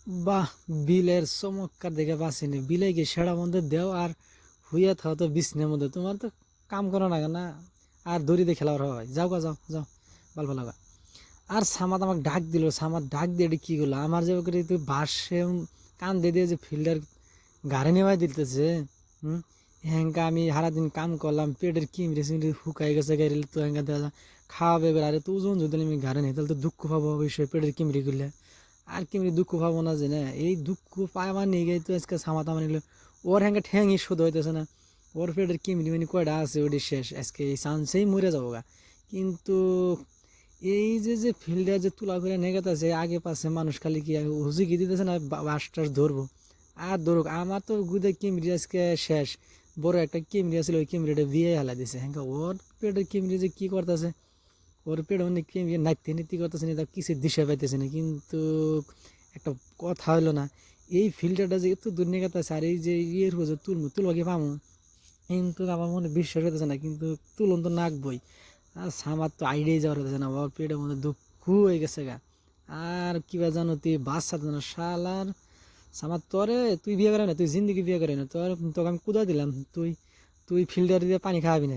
বাহ! বিলের চমৎকার দেখে বাঁচিনি। বিলে গিয়ে সেটার মধ্যে দেও আর হুইয়া থাও তো বিছনের মধ্যে। তোমার তো কাম করো না কেন? আর দড়ি দিয়ে খেলা হয়। যাও গা, যাও যাও, ভাল ভালো গা। আর সামাদ আমাকে ডাক দিল, সামাদ ডাক দিয়ে এটি কি করলো আমার যে করে তুই বাসে কান দিয়ে দিয়ে যে ফিল্ডার গাড়ি নেওয়াই দিতেছে। হুম, হ্যাঙ্কা আমি সারাদিন কাম করলাম, পেটের কিমড়ে সিমড়ে শুকাই গেছে গাড়ি তো হ্যাঙ্কা দেওয়া খাওয়াবে এবার। আরে তো ওজন যদি আমি গাড়ি নেই তাহলে তো দুঃখ পাবো অবশ্যই পেটের কিমড়ি করলে। আর কেমনি দুঃখ পাবো না যে না, এই দুঃখ পায় আমার নিয়ে গিয়ে তো আজকে সামাতা মানে ওর হ্যাঙ্গে ঠ্যাংই শুধু হইতেছে না। ওর পেটের কিমড়ি মানে কয়টা আছে ওটি শেষ, আজকে এই চান্সেই মরে যাবো গা। কিন্তু এই যে যে ফিল্ডে যে তুলা করে নেগাতেছে আগে পাশে মানুষ খালি কি হুজুকি দিতেছে না বাস টাস ধরবো। আর ধরুক আমার তো গুদে কিমড়ি আজকে শেষ। বড় একটা কিমড়ি আছিল, ওই কিমড়িটা দিয়ে হেলা দিছে হ্যাঁ। ওর পেটের কিমড়ি যে কি করতেছে, ওর পেটে অনেক নাচতে নীতি করতেছে না, তার কিছু দিশা পাইতেছে না। কিন্তু একটা কথা হলো না, এই ফিল্টারটা যে এত দুর্নিঘাত আছে আর এই যে ইয়ের হচ্ছে তুলবাকে পামো, কিন্তু আমার মনে বিশ্বাস হইতেছে না। কিন্তু তুলন তো নাকবই। আর সামার তো আইডিয়াই যাওয়ার হতেছে না, ওর পেটের মধ্যে দুঃখ হয়ে গেছে গা। আর কিবা জানো তুই বাচ্চা না শালার সামার তোরে, তুই বিয়ে করে না, তুই জিন্দিগি বিয়ে করে না তোর, তোকে আমি কুদা দিলাম, তুই তুই ফিল্টার দিয়ে পানি খাওয়াবি না।